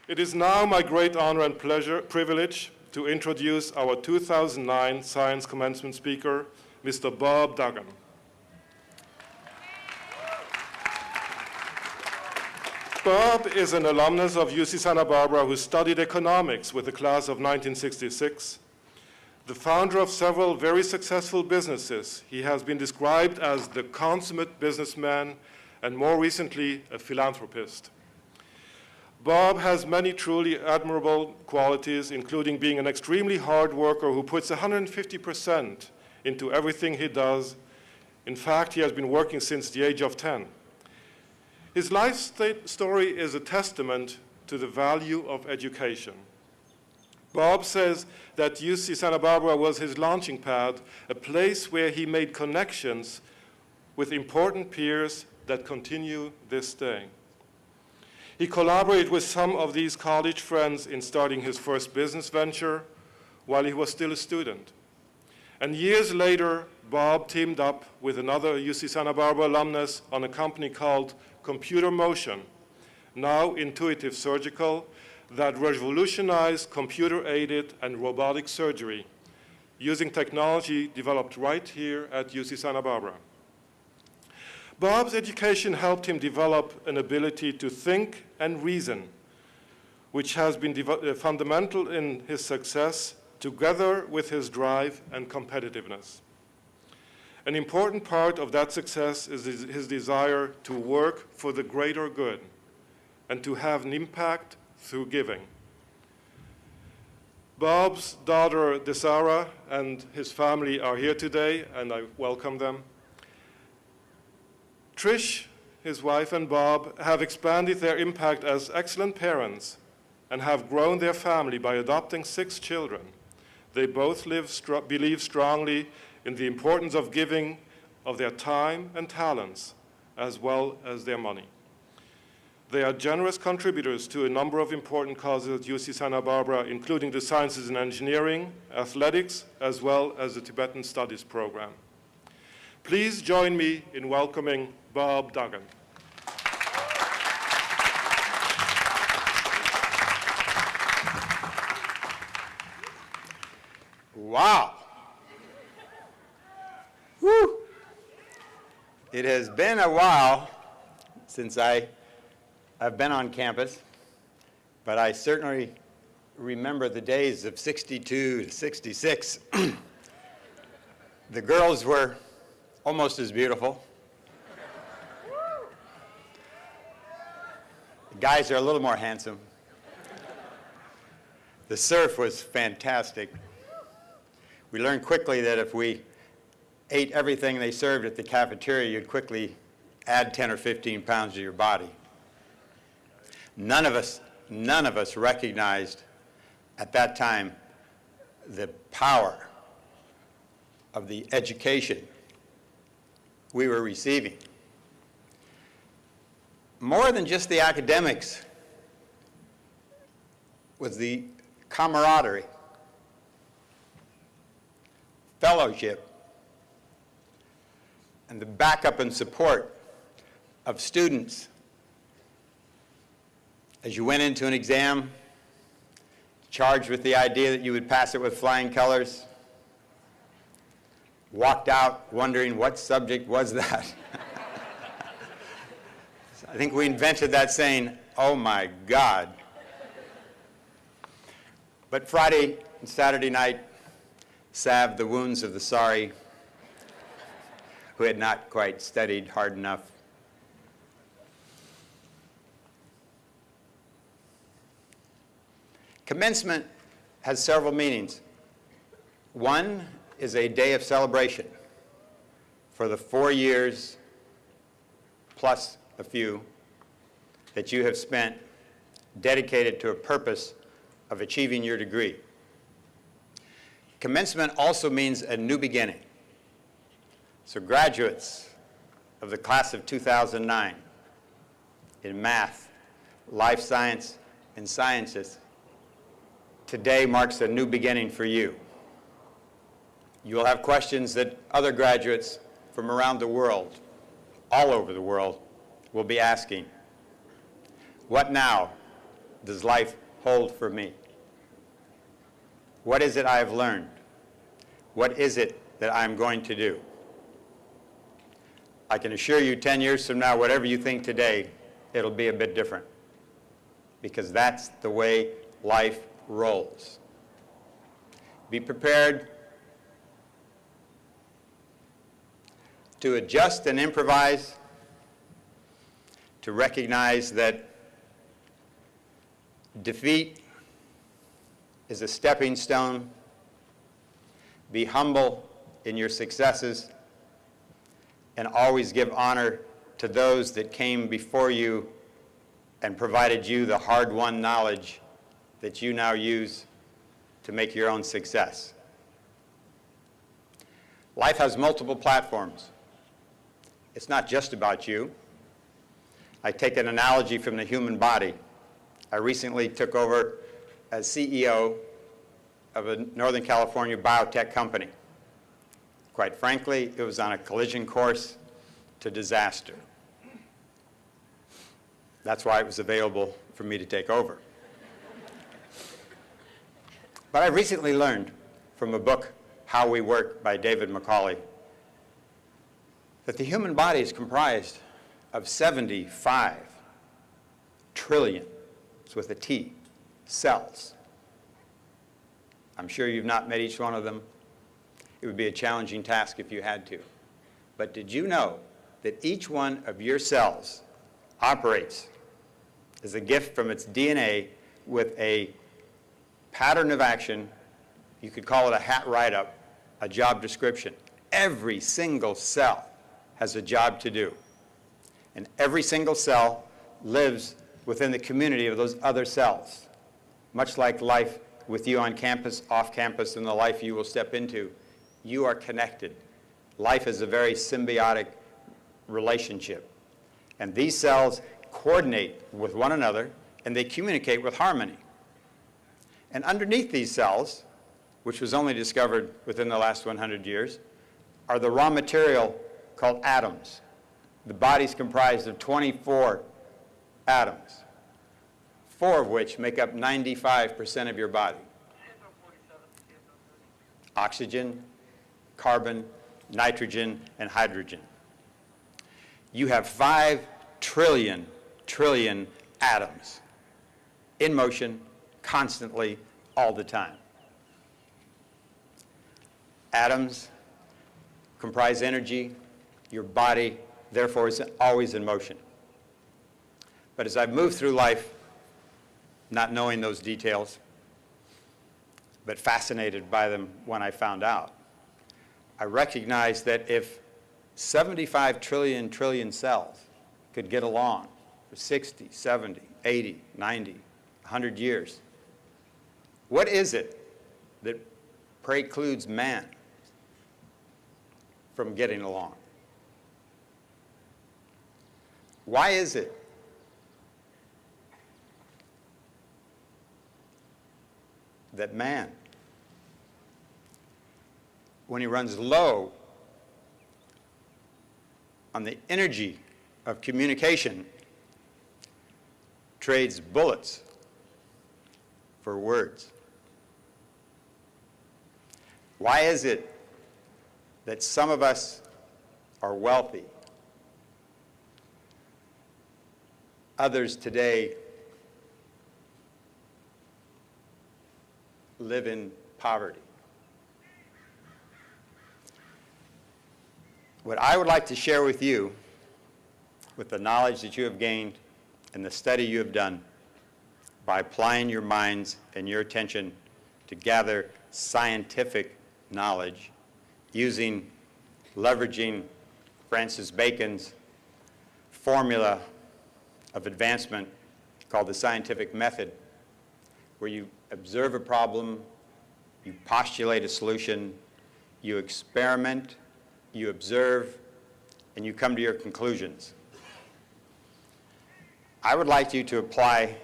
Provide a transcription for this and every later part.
It is now my great honor and privilege to introduce our 2009 Science Commencement speaker, Mr. Bob Duggan. Bob is an alumnus of UC Santa Barbara who studied economics with the class of 1966. The founder of several very successful businesses, he has been described as the consummate businessman and more recently, a philanthropist. Bob has many truly admirable qualities, including being an extremely hard worker who puts 150% into everything he does. In fact, he has been working since the age of 10. His life story is a testament to the value of education. Bob says that UC Santa Barbara was his launching pad, a place where he made connections with important peers that continue this day. He collaborated with some of these college friends in starting his first business venture while he was still a student. And years later, Bob teamed up with another UC Santa Barbara alumnus on a company called Computer Motion, now Intuitive Surgical, that revolutionized computer-aided and robotic surgery using technology developed right here at UC Santa Barbara. Bob's education helped him develop an ability to think and reason, which has been fundamental in his success, together with his drive and competitiveness. An important part of that success is his desire to work for the greater good and to have an impact through giving. Bob's daughter, Desara, and his family are here today, and I welcome them. Trish, his wife, and Bob have expanded their impact as excellent parents and have grown their family by adopting 6 children. They both believe strongly in the importance of giving of their time and talents, as well as their money. They are generous contributors to a number of important causes at UC Santa Barbara, including the sciences and engineering, athletics, as well as the Tibetan Studies program. Please join me in welcoming Bob Duggan. Wow. Woo. It has been a while since I've been on campus, but I certainly remember the days of 62 to 66. The girls were almost as beautiful. The guys are a little more handsome. The surf was fantastic. We learned quickly that if we ate everything they served at the cafeteria, you'd quickly add 10 or 15 pounds to your body. None of us recognized at that time the power of the education we were receiving. More than just the academics was the camaraderie, fellowship, and the backup and support of students. As you went into an exam, charged with the idea that you would pass it with flying colors, walked out wondering what subject was that. I think we invented that saying, "Oh my God." But Friday and Saturday night salved the wounds of the sorry who had not quite studied hard enough. Commencement has several meanings. One is a day of celebration for the 4 years plus a few that you have spent dedicated to a purpose of achieving your degree. Commencement also means a new beginning. So graduates of the class of 2009 in math, life science, and sciences, today marks a new beginning for you. You will have questions that other graduates from around the world, all over the world, will be asking. What now? does life hold for me? What is it I have learned? What is it that I'm going to do? I can assure you 10 years from now, whatever you think today, it'll be a bit different, because that's the way life rolls. Be prepared to adjust and improvise, to recognize that defeat is a stepping stone. Be humble in your successes, and always give honor to those that came before you and provided you the hard-won knowledge that you now use to make your own success. Life has multiple platforms. It's not just about you. I take an analogy from the human body. I recently took over as CEO of a Northern California biotech company. Quite frankly, it was on a collision course to disaster. That's why it was available for me to take over. But I recently learned from a book, How We Work by David Macaulay, that the human body is comprised of 75 trillion, it's with a T, cells. I'm sure you've not met each one of them. It would be a challenging task if you had to. But did you know that each one of your cells operates as a gift from its DNA with a pattern of action? You could call it a hat write-up, a job description. Every single cell has a job to do. And every single cell lives within the community of those other cells. Much like life with you on campus, off campus, and the life you will step into, you are connected. Life is a very symbiotic relationship. And these cells coordinate with one another, and they communicate with harmony. And underneath these cells, which was only discovered within the last 100 years, are the raw material called atoms. The body's comprised of 24 atoms, 4 of which make up 95% of your body. Oxygen, carbon, nitrogen, and hydrogen. You have 5 trillion atoms in motion constantly, all the time. Atoms comprise energy. Your body, therefore, is always in motion. But as I've moved through life, not knowing those details, but fascinated by them when I found out, I recognized that if 75 trillion cells could get along for 60, 70, 80, 90, 100 years, what is it that precludes man from getting along? Why is it that man, when he runs low on the energy of communication, trades bullets for words? Why is it that some of us are wealthy, others today live in poverty? What I would like to share with you, with the knowledge that you have gained and the study you have done, by applying your minds and your attention to gather scientific knowledge, leveraging Francis Bacon's formula of advancement called the scientific method, where you observe a problem, you postulate a solution, you experiment, you observe, and you come to your conclusions. I would like you to apply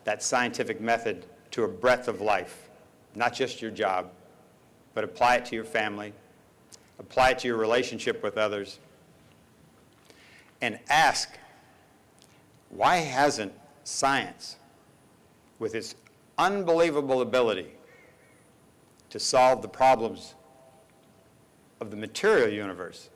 that scientific method to a breadth of life, not just your job, but apply it to your family, apply it to your relationship with others, and ask, why hasn't science with its unbelievable ability to solve the problems of the material universe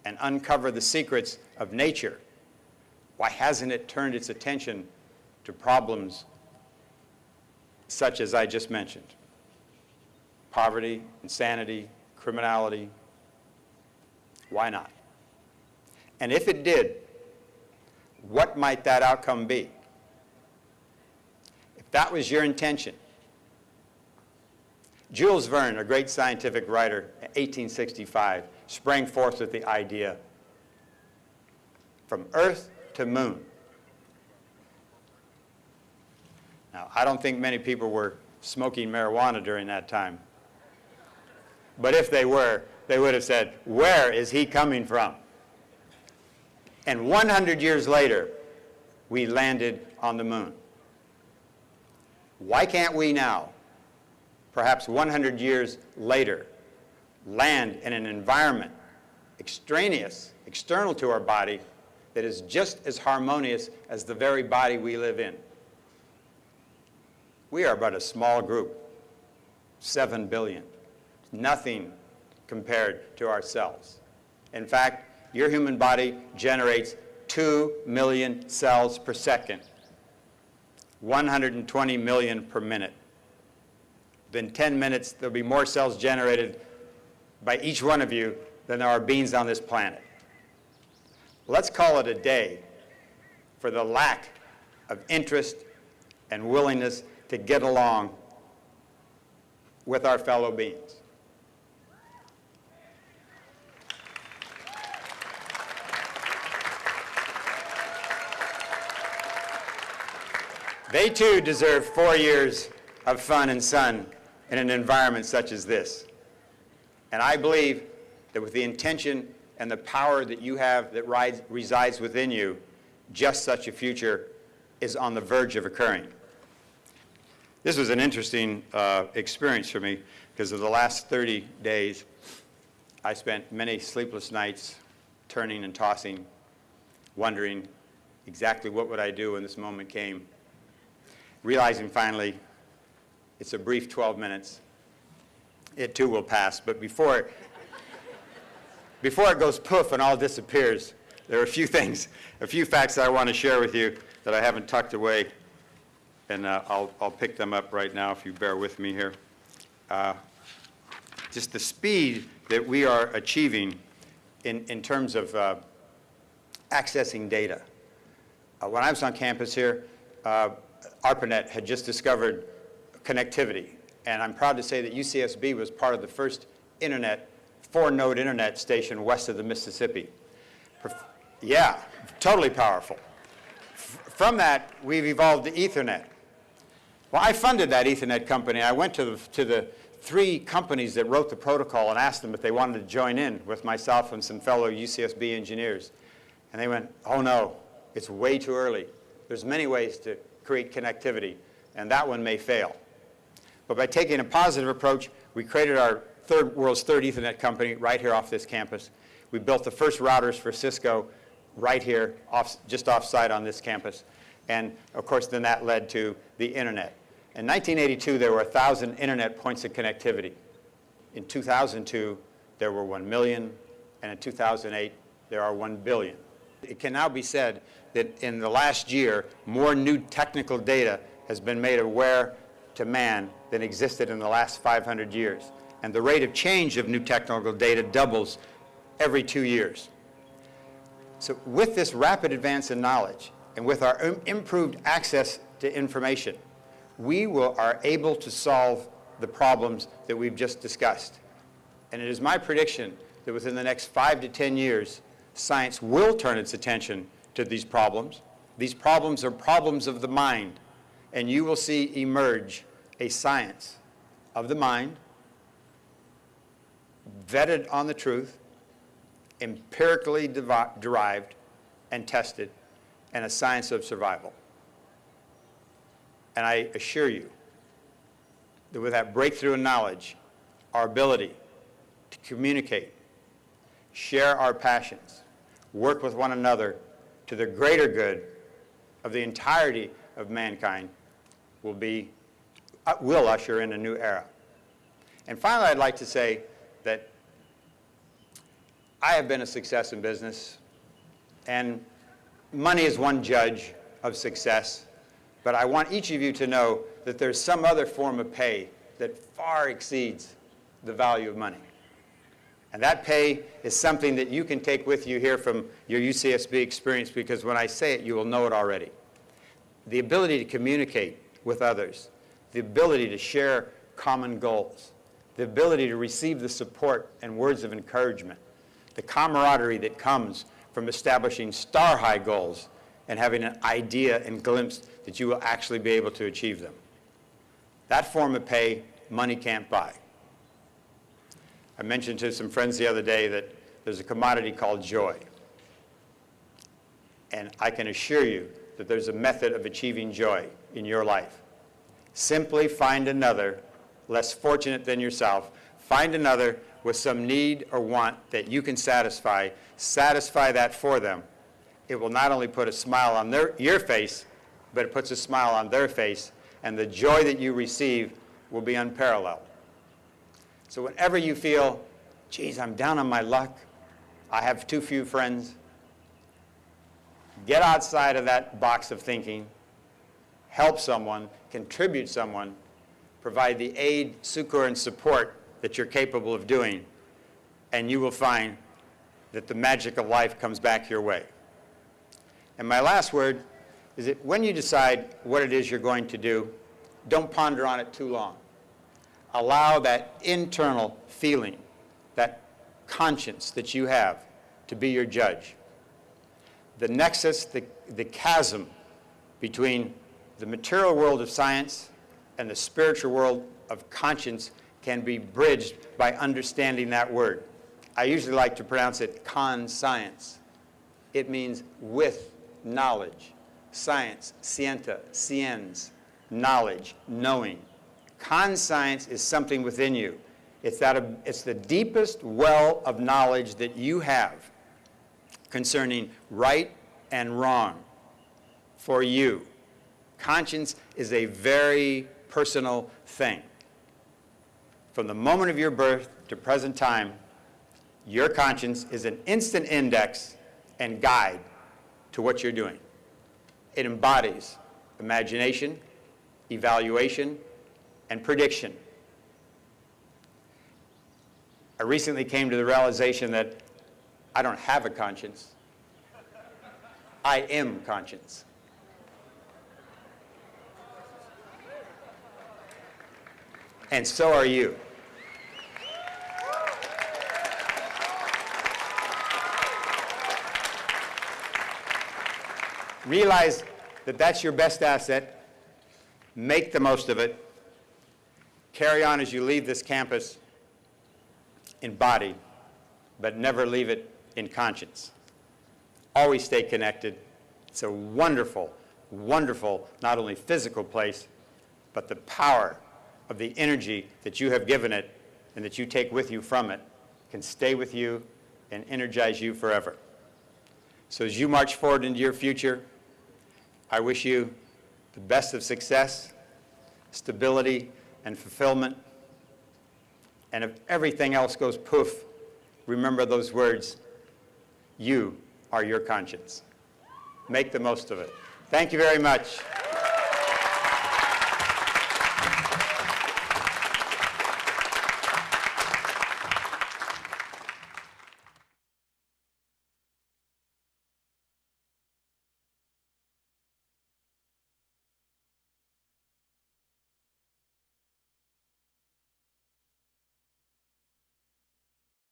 and uncover the secrets of nature, why hasn't it turned its attention to problems such as I just mentioned? Poverty, insanity, criminality. Why not? And if it did, what might that outcome be? If that was your intention, Jules Verne, a great scientific writer, in 1865, sprang forth with the idea from Earth to moon. Now, I don't think many people were smoking marijuana during that time. But if they were, they would have said, where is he coming from? And 100 years later, we landed on the moon. Why can't we now, perhaps 100 years later, land in an environment extraneous, external to our body, that is just as harmonious as the very body we live in? We are but a small group, 7 billion. Nothing compared to ourselves. In fact, your human body generates 2 million cells per second, 120 million per minute. Within 10 minutes, there'll be more cells generated by each one of you than there are beings on this planet. Let's call it a day for the lack of interest and willingness to get along with our fellow beings. They too deserve 4 years of fun and sun in an environment such as this. And I believe that with the intention and the power that you have that resides within you, just such a future is on the verge of occurring. This was an interesting experience for me, because of the last 30 days, I spent many sleepless nights turning and tossing, wondering exactly what would I do when this moment came. Realizing finally, it's a brief 12 minutes. It too will pass, but before it goes poof and all disappears, there are a few things, a few facts that I want to share with you that I haven't tucked away, and I'll pick them up right now if you bear with me here. Just the speed that we are achieving in terms of accessing data. When I was on campus here, ARPANET had just discovered connectivity, and I'm proud to say that UCSB was part of the first internet, 4-node internet station west of the Mississippi. Yeah, totally powerful. From that, we've evolved to Ethernet. Well, I funded that Ethernet company. I went to the 3 companies that wrote the protocol and asked them if they wanted to join in with myself and some fellow UCSB engineers. And they went, oh no, it's way too early. There's many ways to create connectivity, and that one may fail. But by taking a positive approach, we created our world's third Ethernet company right here off this campus. We built the first routers for Cisco right here, just off-site on this campus. And of course, then that led to the internet. In 1982, there were 1,000 internet points of connectivity. In 2002, there were 1 million, and in 2008, there are 1 billion. It can now be said that in the last year, more new technical data has been made aware to man than existed in the last 500 years. And the rate of change of new technical data doubles every 2 years. So with this rapid advance in knowledge, and with our improved access to information, we are able to solve the problems that we've just discussed. And it is my prediction that within the next 5 to 10 years, science will turn its attention to these problems. These problems are problems of the mind, and you will see emerge a science of the mind, vetted on the truth, empirically derived and tested, and a science of survival. And I assure you that with that breakthrough in knowledge, our ability to communicate, share our passions, work with one another to the greater good of the entirety of mankind will usher in a new era. And finally, I'd like to say that I have been a success in business, and money is one judge of success, but I want each of you to know that there's some other form of pay that far exceeds the value of money. And that pay is something that you can take with you here from your UCSB experience, because when I say it, you will know it already. The ability to communicate with others, the ability to share common goals, the ability to receive the support and words of encouragement, the camaraderie that comes from establishing star-high goals and having an idea and glimpse that you will actually be able to achieve them. That form of pay, money can't buy. I mentioned to some friends the other day that there's a commodity called joy. And I can assure you that there's a method of achieving joy in your life. Simply find another less fortunate than yourself. Find another with some need or want that you can satisfy. Satisfy that for them. It will not only put a smile on your face, but it puts a smile on their face, and the joy that you receive will be unparalleled. So whenever you feel, geez, I'm down on my luck, I have too few friends, get outside of that box of thinking, help someone, contribute someone, provide the aid, succor, and support that you're capable of doing, and you will find that the magic of life comes back your way. And my last word is that when you decide what it is you're going to do, don't ponder on it too long. Allow that internal feeling, that conscience that you have to be your judge. The nexus, the chasm between the material world of science and the spiritual world of conscience can be bridged by understanding that word. I usually like to pronounce it conscience. It means with knowledge. Science, scienta, sciens, knowledge, knowing. Conscience is something within you. It's the deepest well of knowledge that you have concerning right and wrong for you. Conscience is a very personal thing. From the moment of your birth to present time, your conscience is an instant index and guide to what you're doing. It embodies imagination, evaluation, and prediction. I recently came to the realization that I don't have a conscience. I am conscience. And so are you. Realize that that's your best asset. Make the most of it. Carry on as you leave this campus in body, but never leave it in conscience. Always stay connected. It's a wonderful, wonderful, not only physical place, but the power of the energy that you have given it and that you take with you from it can stay with you and energize you forever. So as you march forward into your future, I wish you the best of success, stability, and fulfillment. And if everything else goes poof, remember those words, you are your conscience. Make the most of it. Thank you very much.